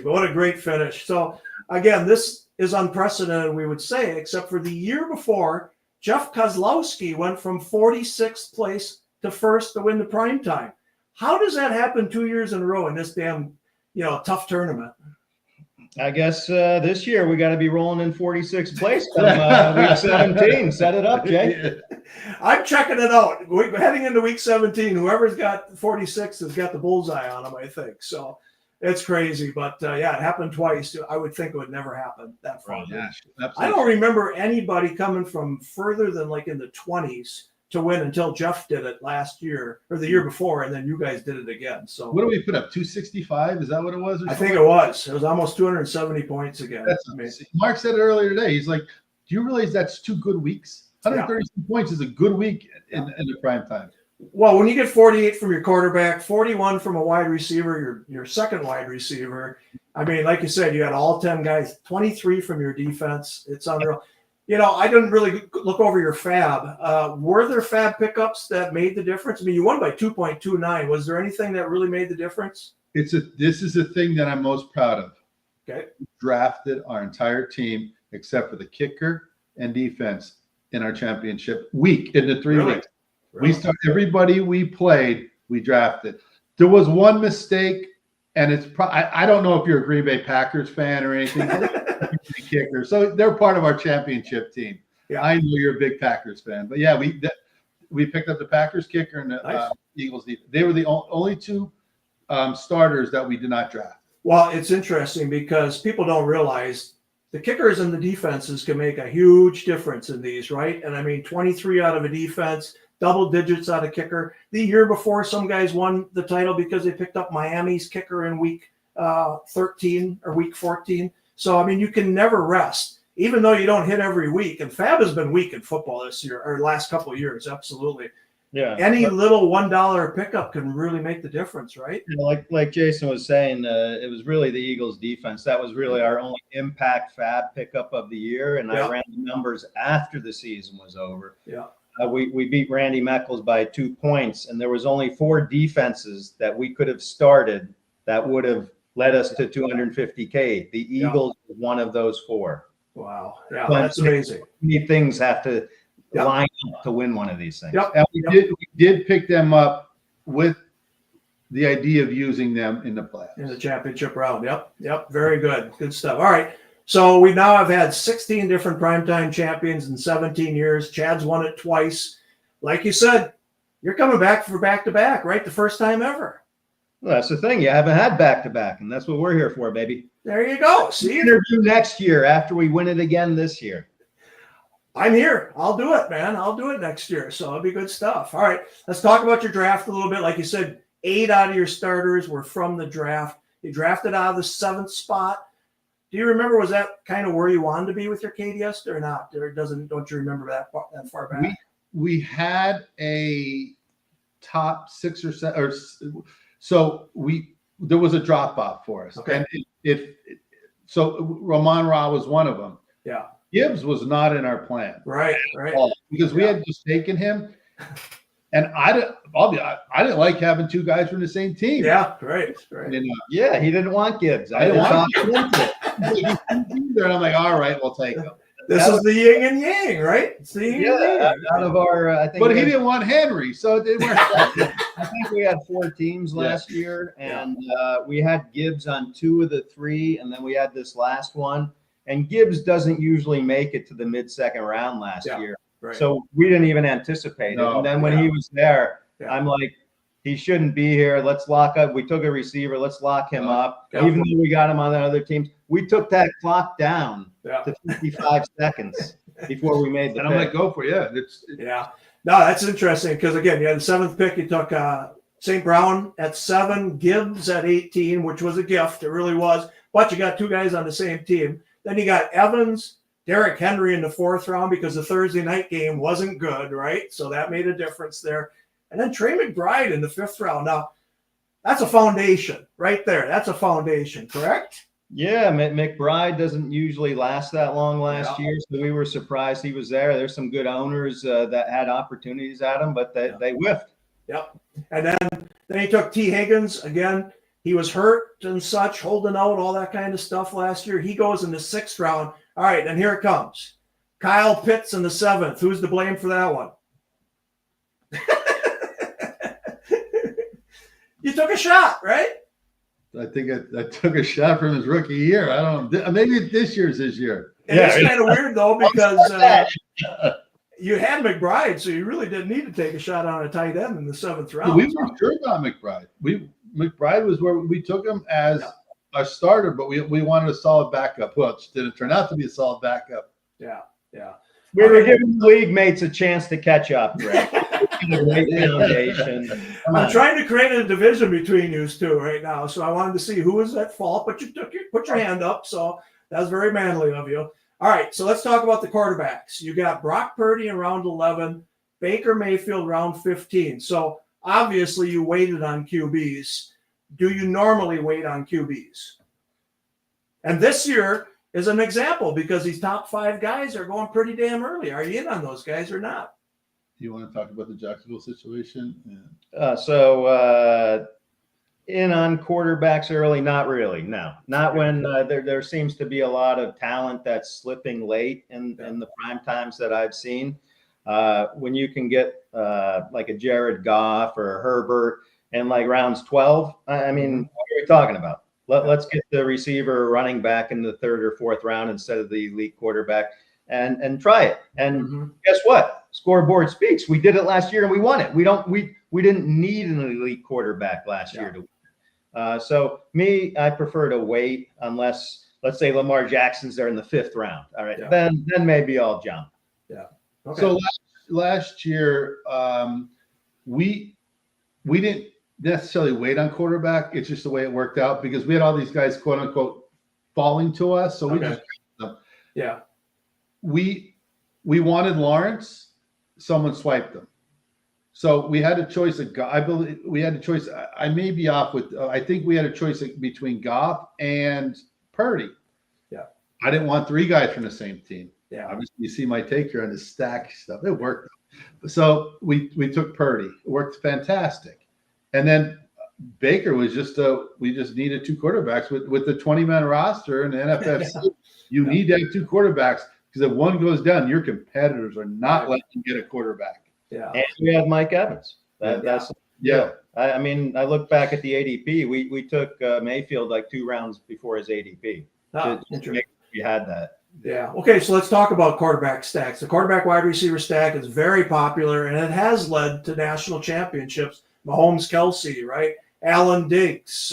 But what a great finish. So, again, this is unprecedented, we would say, except for the year before, Jeff Kozlowski went from 46th place to first to win the primetime. How does that happen 2 years in a row in this damn, tough tournament?
I guess this year we got to be rolling in 46th place come week 17. Set it up, Jay.
I'm checking it out. We're heading into week 17. Whoever's got 46 has got the bullseye on them, I think. So it's crazy. But, it happened twice. I would think it would never happen that far. I don't remember anybody coming from further than like in the 20s to win until Jeff did it last year or the year before, and then you guys did it again. So
what do we put up? 265? Is that what it was?
I think it was. It was almost 270 points again.
Mark said it earlier today. He's like, do you realize that's 2 good weeks? 132 points is a good week in the prime time.
Well, when you get 48 from your quarterback, 41 from a wide receiver, your second wide receiver, I mean, like you said, you had all 10 guys, 23 from your defense. It's unreal. I didn't really look over your fab. Were there fab pickups that made the difference? I mean, you won by 2.29. Was there anything that really made the difference?
This is the thing that I'm most proud of.
Okay.
We drafted our entire team except for the kicker and defense in our championship week in the 3 weeks. Really? We started everybody we played, we drafted. There was one mistake, and it's I don't know if you're a Green Bay Packers fan or anything. Kicker, so they're part of our championship team. Yeah, I know you're a big Packers fan, but yeah, we picked up the Packers kicker and the Eagles defense. They were the only two starters that we did not draft.
Well, it's interesting because people don't realize the kickers and the defenses can make a huge difference in these, right? And I mean, 23 out of a defense, double digits out of kicker. The year before, some guys won the title because they picked up Miami's kicker in week 13 or week 14. So, I mean, you can never rest, even though you don't hit every week. And Fab has been weak in football this year, or last couple of years, absolutely.
Yeah.
Any little $1 pickup can really make the difference, right?
Like Jason was saying, it was really the Eagles' defense. That was really our only impact Fab pickup of the year. And I ran the numbers after the season was over.
Yeah.
We beat Randy Meckles by 2 points, and there was only 4 defenses that we could have started that would have led us to 250K. The Eagles were one of those 4.
Wow. Yeah, that's amazing.
Things have to line up to win one of these things.
Yep.
And we did pick them up with the idea of using them in the playoffs.
In the championship round. Yep. Very good. Good stuff. All right. So we now have had 16 different primetime champions in 17 years. Chad's won it twice. Like you said, you're coming back for back-to-back, right? The first time ever.
Well, that's the thing. You haven't had back-to-back, and that's what we're here for, baby.
There you go. See,
Interview next year after we win it again this year.
I'm here. I'll do it, man. I'll do it next year. So it'll be good stuff. All right. Let's talk about your draft a little bit. Like you said, 8 out of your starters were from the draft. You drafted out of the 7th spot. Do you remember, was that kind of where you wanted to be with your KDS or not? Or don't you remember that far back?
We had a top 6 or 7, or so there was a drop off for us.
Okay.
And so Ramon Ra was one of them.
Yeah.
Gibbs was not in our plan.
Right.
Because we had just taken him. And I didn't like having 2 guys from the same team.
Yeah, right.
And,
Yeah, he didn't want Gibbs.
I didn't want him. And I'm like, all right, we'll take him.
This is the yin and yang, right? It's the yin and yang.
Out of our, I think.
But he didn't want Henry, so it didn't work.
I think we had 4 teams last year, and we had Gibbs on 2 of the 3, and then we had this last one. And Gibbs doesn't usually make it to the mid-second round last year.
Right.
So we didn't even anticipate it. And then when he was there, I'm like, he shouldn't be here. Let's lock up. We took a receiver. Let's lock him up. Even though we got him on the other teams, we took that clock down to 55 seconds before we made the pick.
I'm like, go for it.
Yeah. No, that's interesting because, again, you had the 7th pick. You took St. Brown at 7, Gibbs at 18, which was a gift. It really was. But you got 2 guys on the same team. Then you got Evans, Derrick Henry in the 4th round because the Thursday night game wasn't good, right? So that made a difference there. And then Trey McBride in the 5th round. Now, that's a foundation right there. That's a foundation, correct?
Yeah, McBride doesn't ually last that long last year, so we were surprised he was there. There's some good owners that had opportunities at him, but they whiffed.
Yep. And then he took T. Higgins again. He was hurt and such, holding out, all that kind of stuff last year. He goes in the 6th round. All right, and here it comes. Kyle Pitts in the 7th. Who's to blame for that one? You took a shot, right?
I think I took a shot from his rookie year. I don't know. Maybe this year's his year.
It's kind of weird, though, because you had McBride, so you really didn't need to take a shot on a tight end in the 7th round.
We weren't sure about McBride. McBride was where we took him as a starter, but we wanted a solid backup. Well, it didn't turn out to be a solid backup.
Yeah.
We were giving the league mates a chance to catch up, Greg.
I'm trying to create a division between you 2 right now, so I wanted to see who was at fault, but you put your hand up, so that was very manly of you. All right, so let's talk about the quarterbacks. You got Brock Purdy in round 11, Baker Mayfield round 15. So obviously you waited on QBs. Do you normally wait on QBs? And this year is an example because these top 5 guys are going pretty damn early. Are you in on those guys or not?
You want to talk about the Jacksonville situation?
Yeah. In on quarterbacks early? Not really. No, not when there seems to be a lot of talent that's slipping late in the prime times that I've seen. When you can get like a Jared Goff or a Herbert in like rounds 12, I mean, what are we talking about? Let's get the receiver running back in the 3rd or 4th round instead of the elite quarterback and try it. And guess what? Scoreboard speaks. We did it last year and we won it. We didn't need an elite quarterback last year to win. So I prefer to wait unless, let's say, Lamar Jackson's there in the 5th round. All right, then maybe I'll jump.
Yeah. Okay.
So last year, we didn't necessarily wait on quarterback. It's just the way it worked out because we had all these guys, quote unquote, falling to us. So we just we wanted Lawrence. Someone swiped them. So we had a choice. I believe we had a choice. I may be off with. I think we had a choice between Goff and Purdy.
Yeah.
I didn't want 3 guys from the same team.
Yeah.
Obviously, you see my take here on the stack stuff. It worked. So we took Purdy. It worked fantastic. And then Baker was we just needed 2 quarterbacks with the 20-man roster in the NFFC. You need to have 2 quarterbacks. Because if one goes down, your competitors are not letting you get a quarterback.
Yeah.
And we have Mike Evans. That's
Yeah.
I mean, I look back at the ADP. We took Mayfield like 2 rounds before his ADP.
Interesting.
We had that.
Yeah. Okay. So let's talk about quarterback stacks. The quarterback wide receiver stack is very popular, and it has led to national championships. Mahomes, Kelsey, right? Allen, Diggs,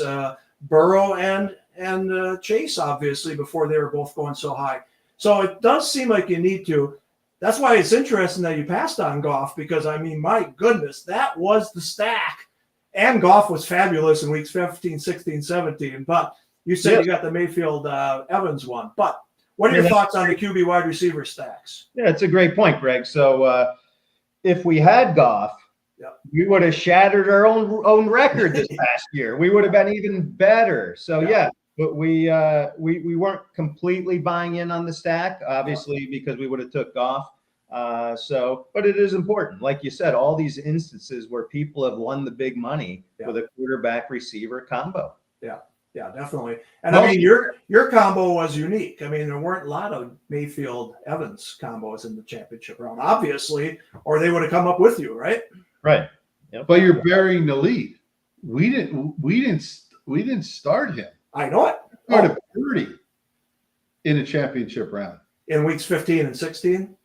Burrow, and Chase, obviously, before they were both going so high. So it does seem like you need to. That's why it's interesting that you passed on Goff, because, I mean, my goodness, that was the stack. And Goff was fabulous in weeks 15, 16, 17. But you said you got the Mayfield Evans one. But what are your thoughts on the QB wide receiver stacks?
Yeah, it's a great point, Greg. So if we had Goff, we would have shattered our own record this past year. We would have been even better. So but we weren't completely buying in on the stack, obviously, because we would have took Goff. But it is important, like you said, all these instances where people have won the big money with a quarterback receiver combo.
Yeah, definitely. And I mean, your combo was unique. I mean, there weren't a lot of Mayfield Evans combos in the championship round, obviously, or they would have come up with you, right?
Right. Yep.
But you're burying the lead. We didn't start him.
I know it.
We started 30 in a championship round.
In weeks 15 and 16?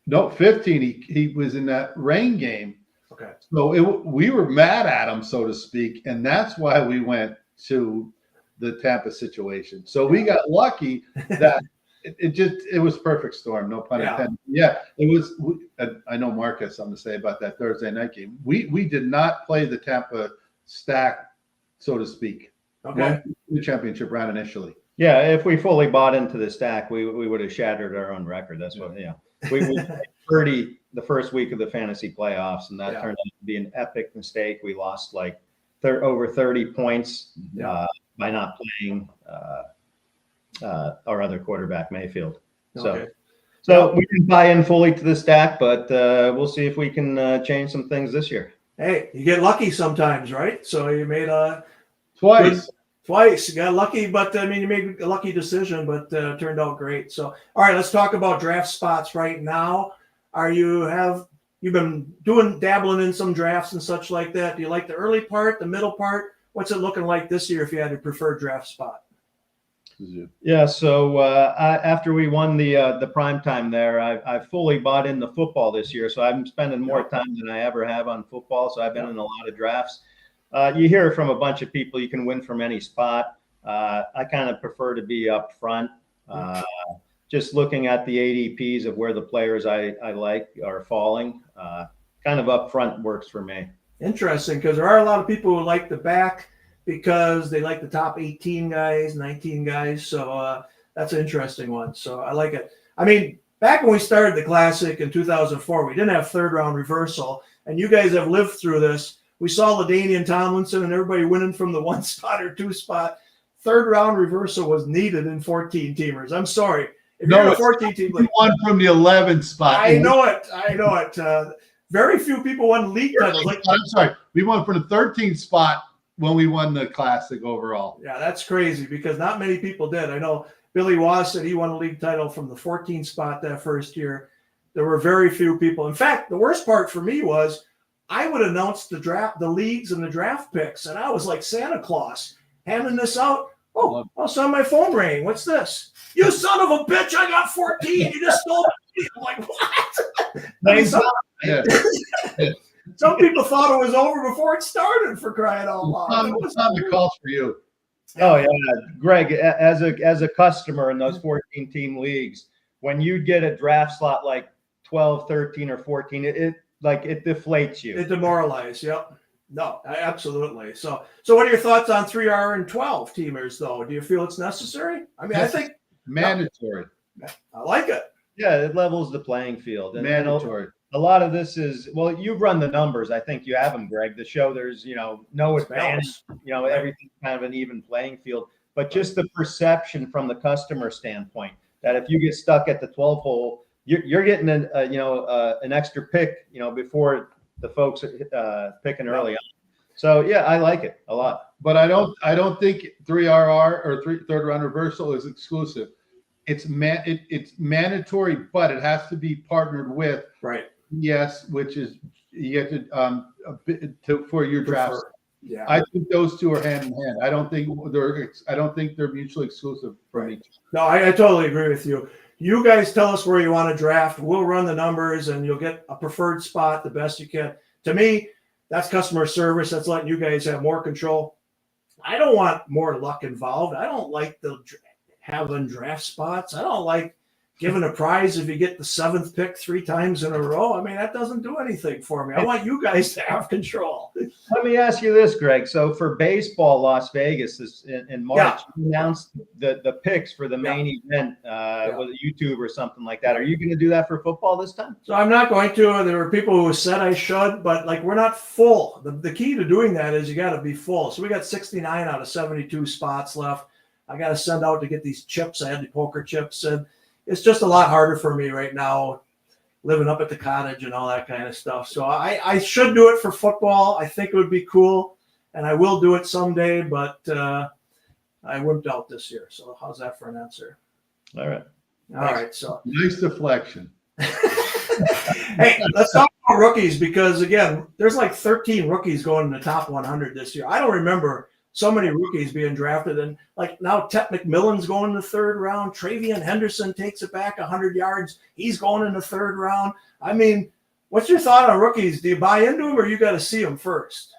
No, 15. He was in that rain game.
Okay.
So we were mad at him, so to speak, and that's why we went to the Tampa situation. So we got lucky that it was perfect storm, no pun intended. Yeah, it was. I know Mark has something to say about that Thursday night game. We did not play the Tampa stack, so to speak.
Okay.
The championship round initially.
Yeah, if we fully bought into the stack, we would have shattered our own record. That's what. Yeah, we played 30 the first week of the fantasy playoffs, and that turned out to be an epic mistake. We lost like over 30 points by not playing our other quarterback, Mayfield. So we can buy in fully to the stack, but we'll see if we can change some things this year.
Hey, you get lucky sometimes, right? So you made Twice. You got lucky, but I mean, you made a lucky decision, but it turned out great. So, all right, let's talk about draft spots right now. You've been dabbling in some drafts and such like that. Do you like the early part, the middle part? What's it looking like this year if you had a preferred draft spot?
Yeah, so after we won the primetime there, I fully bought into football this year. So I'm spending more time than I ever have on football. So I've been in a lot of drafts. You hear from a bunch of people, you can win from any spot. I kind of prefer to be up front. Just looking at the ADPs of where the players I like are falling, kind of up front works for me.
Interesting, because there are a lot of people who like the back because they like the top 18 guys, 19 guys. So that's an interesting one. So I like it. I mean, back when we started the Classic in 2004, we didn't have third round reversal. And you guys have lived through this. We saw LaDainian Tomlinson and everybody winning from the 1 spot or 2 spot. Third round reversal was needed in 14 teamers. I'm sorry. If you're a 14 team league,
won from the 11th spot.
I know it. Very few people won league titles.
I'm sorry. We won from the 13th spot when we won the Classic overall.
Yeah, that's crazy because not many people did. I know Billy Wass said he won a league title from the 14th spot that first year. There were very few people. In fact, the worst part for me was I would announce the leagues and the draft picks, and I was like Santa Claus handing this out. Oh, I saw my phone ring. What's this? You son of a bitch! I got 14. You just stole it. I'm like, what? I mean, some people thought it was over before it started. For crying out loud!
It's not the calls for you.
Oh yeah, Greg, as a customer in those 14 team leagues, when you get a draft slot like 12, 13, or 14, it deflates you.
It demoralizes. Yep. No, absolutely. So what are your thoughts on 3R and 12 teamers, though? Do you feel it's necessary? I mean, I think
mandatory.
I like it.
Yeah, it levels the playing field. And
mandatory.
A lot of this is, well, you've run the numbers. I think you have them, Greg, to show there's, no advantage, everything's kind of an even playing field. But just the perception from the customer standpoint that if you get stuck at the 12 hole, you're getting an extra pick, before the folks picking early on. So yeah, I like it a lot.
But I don't think 3RR or third round reversal is exclusive. it's mandatory, but it has to be partnered with
Right.
yes, which is you get to for your drafts.
Yeah.
I think those two are hand in hand. I don't think they're mutually exclusive from each other.
No, I totally agree with you. You guys tell us where you want to draft. We'll run the numbers and you'll get a preferred spot the best you can. To me, that's customer service. That's letting you guys have more control. I don't want more luck involved. I don't like having draft spots. I don't like giving a prize if you get the 7th pick 3 times in a row. I mean, that doesn't do anything for me. I want you guys to have control.
Let me ask you this, Greg. So for baseball, Las Vegas is in March. You announced the picks for the main event with YouTube or something like that. Are you going to do that for football this time?
So I'm not going to. There were people who said I should, but like we're not full. The key to doing that is you got to be full. So we got 69 out of 72 spots left. I got to send out to get these chips. I had the poker chips, and it's just a lot harder for me right now, living up at the cottage and all that kind of stuff. So I should do it for football. I think it would be cool, and I will do it someday, but I wimped out this year. So how's that for an answer?
All right.
All right. So
Nice deflection.
hey, let's talk about rookies because, again, there's like 13 rookies going in the top 100 this year. I don't remember so many rookies being drafted. And like now, Ted McMillan's going in the 3rd round. Travion Henderson takes it back 100 yards. He's going in the 3rd round. I mean, what's your thought on rookies? Do you buy into them or you got to see them first?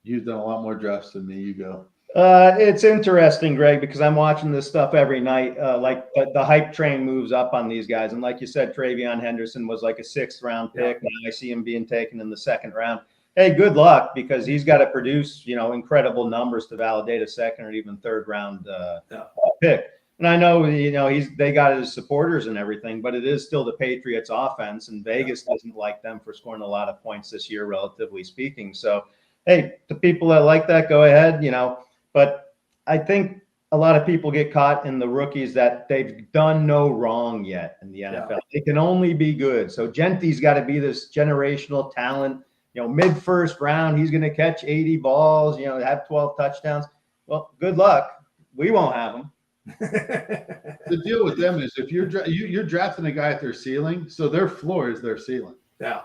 You've done a lot more drafts than me. You go.
It's interesting, Greg, because I'm watching this stuff every night. Like the hype train moves up on these guys. And like you said, Travion Henderson was like a 6th round pick. Yeah. Now I see him being taken in the 2nd round. Hey, good luck because he's got to produce, incredible numbers to validate a 2nd or even 3rd round pick. And I know, they got his supporters and everything, but it is still the Patriots offense, and Vegas doesn't like them for scoring a lot of points this year, relatively speaking. So, hey, the people that like that, go ahead, But I think a lot of people get caught in the rookies that they've done no wrong yet in the NFL. Yeah. They can only be good. So Gentry's got to be this generational talent. Mid-1st round, he's going to catch 80 balls, have 12 touchdowns. Well, good luck. We won't have them.
The deal with them is if you're drafting a guy at their ceiling, so their floor is their ceiling.
Yeah,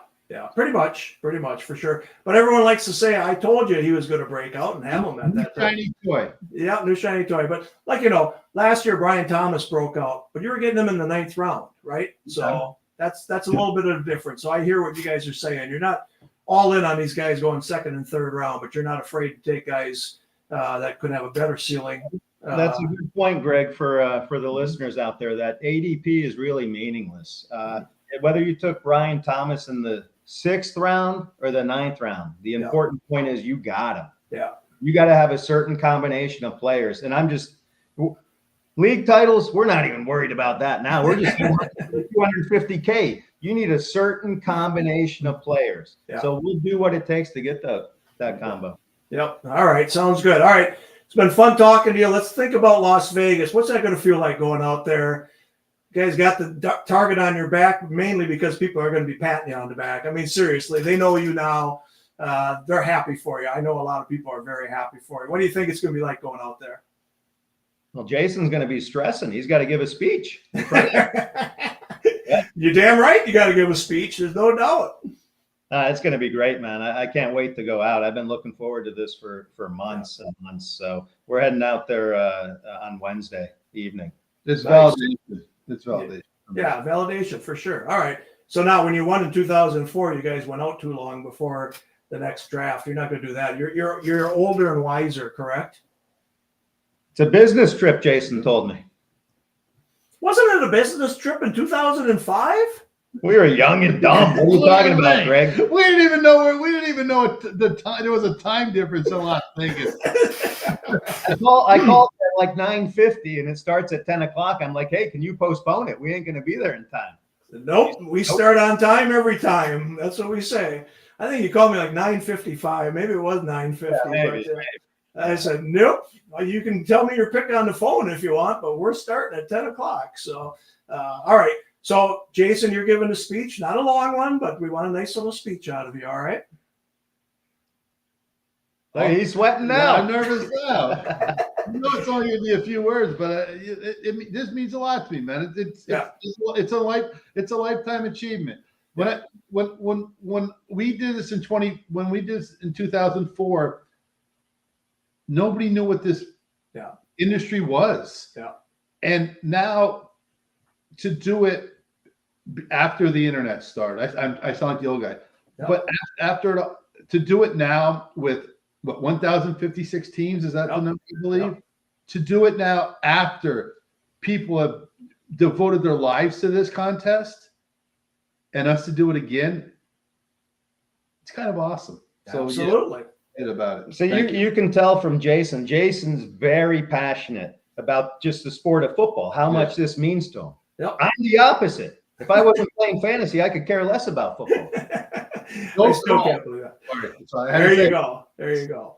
pretty much, for sure. But everyone likes to say, I told you he was going to break out and have him at that time.
Shiny toy.
Yeah, new shiny toy. But last year Brian Thomas broke out, but you were getting him in the 9th round, right? So that's a little bit of a difference. So I hear what you guys are saying. You're not all in on these guys going 2nd and 3rd round, but you're not afraid to take guys that could have a better ceiling.
That's a good point, Greg, for the listeners out there, that ADP is really meaningless. Whether you took Brian Thomas in the 6th round or the 9th round, the important point is you got him.
Yeah.
You got to have a certain combination of players. And league titles, we're not even worried about that now. We're just $250K. You need a certain combination of players. Yeah. So we'll do what it takes to get that combo.
Yep. All right. Sounds good. All right. It's been fun talking to you. Let's think about Las Vegas. What's that going to feel like going out there? You guys got the target on your back, mainly because people are going to be patting you on the back. I mean, seriously, they know you now. They're happy for you. I know a lot of people are very happy for you. What do you think it's going to be like going out there?
Well, Jason's going to be stressing. He's got to give a speech.
You're damn right. You got to give a speech. There's no doubt.
It's going to be great, man. I can't wait to go out. I've been looking forward to this for months and months. So we're heading out there on Wednesday evening.
It's validation. It's validation.
Yeah, validation for sure. All right. So now when you won in 2004, you guys went out too long before the next draft. You're not going to do that. You're older and wiser, correct?
It's a business trip, Jason told me.
Wasn't it a business trip in 2005?
We were young and dumb. What are you talking about, Greg?
We didn't even know the time. There was a time difference in Las Vegas.
I called at like 9:50 and it starts at 10 o'clock. I'm like, hey, can you postpone it? We ain't going to be there in time.
Nope. We start on time every time. That's what we say. I think you called me like 9:55. Maybe it was 9:50.
Yeah, maybe.
I said, nope. Well, you can tell me your pick on the phone if you want, but we're starting at 10 o'clock. So, all right. So, Jason, you're giving a speech. Not a long one, but we want a nice little speech out of you. All right?
He's sweating now.
I'm nervous now. it's only going to be a few words, but this means a lot to me, man. It's a lifetime achievement. When we did this in 2004, nobody knew what this industry was.
Yeah.
And now to do it after the internet started, I sound like the old guy, but to do it now with 1,056 teams, is that the number, I believe?
Yep.
To do it now after people have devoted their lives to this contest and us to do it again, it's kind of awesome.
Absolutely.
So about it.
So you can tell from Jason. Jason's very passionate about just the sport of football, how much this means to him.
Yep.
I'm the opposite. If I wasn't playing fantasy, I could care less about football.
I still can't believe that.
Sorry.
There you go. There you go.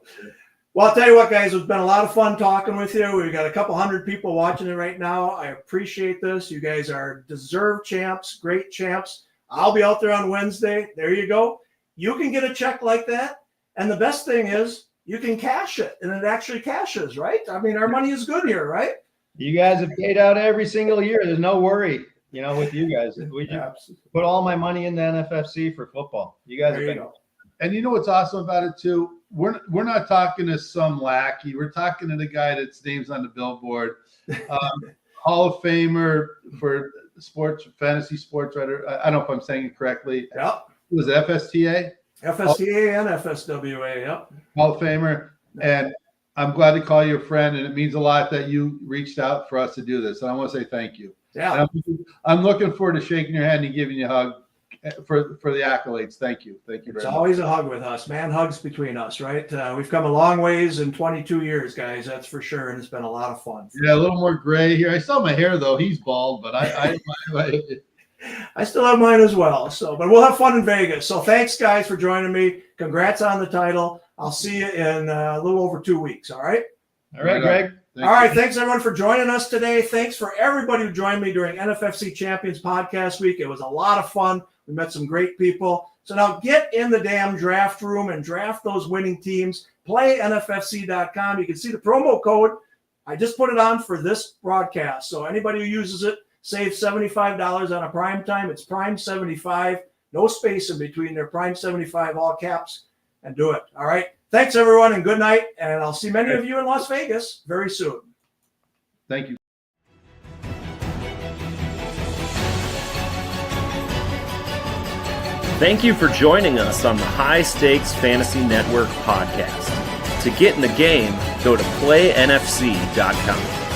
Well, I'll tell you what, guys, it's been a lot of fun talking with you. We've got a couple hundred people watching it right now. I appreciate this. You guys are deserved champs, great champs. I'll be out there on Wednesday. There you go. You can get a check like that. And the best thing is you can cash it, and it actually cashes, right? I mean, our money is good here, right?
You guys have paid out every single year. There's no worry, with you guys. We just put all my money into NFFC for football. You guys
there
have
you
been.
go.
And you know what's awesome about it too? We're not talking to some lackey. We're talking to the guy that's name's on the billboard, Hall of Famer for fantasy sports writer. I don't know if I'm saying it correctly.
Yep.
It was FSTA.
FSTA and FSWA, yep.
Hall of Famer. And I'm glad to call you a friend, and it means a lot that you reached out for us to do this. And I want to say thank you.
Yeah.
And I'm looking forward to shaking your hand and giving you a hug for the accolades. Thank you. Thank you very much.
It's always a hug with us, man. Hugs between us, right? We've come a long ways in 22 years, guys. That's for sure, and it's been a lot of fun.
Yeah, a little more gray here. I saw my hair though. He's bald, but
I still have mine as well. But we'll have fun in Vegas. So thanks, guys, for joining me. Congrats on the title. I'll see you in a little over 2 weeks. All right.
All right, Greg.
All right. Thanks, everyone, for joining us today. Thanks for everybody who joined me during NFFC Champions Podcast Week. It was a lot of fun. We met some great people. So now get in the damn draft room and draft those winning teams. Play NFFC.com. You can see the promo code. I just put it on for this broadcast. So anybody who uses it, save $75 on a prime time. It's Prime 75. No space in between there. Prime 75, all caps, and do it. All right. Thanks, everyone, and good night. And I'll see many of you in Las Vegas very soon.
Thank you.
Thank you for joining us on the High Stakes Fantasy Network podcast. To get in the game, go to playnfc.com.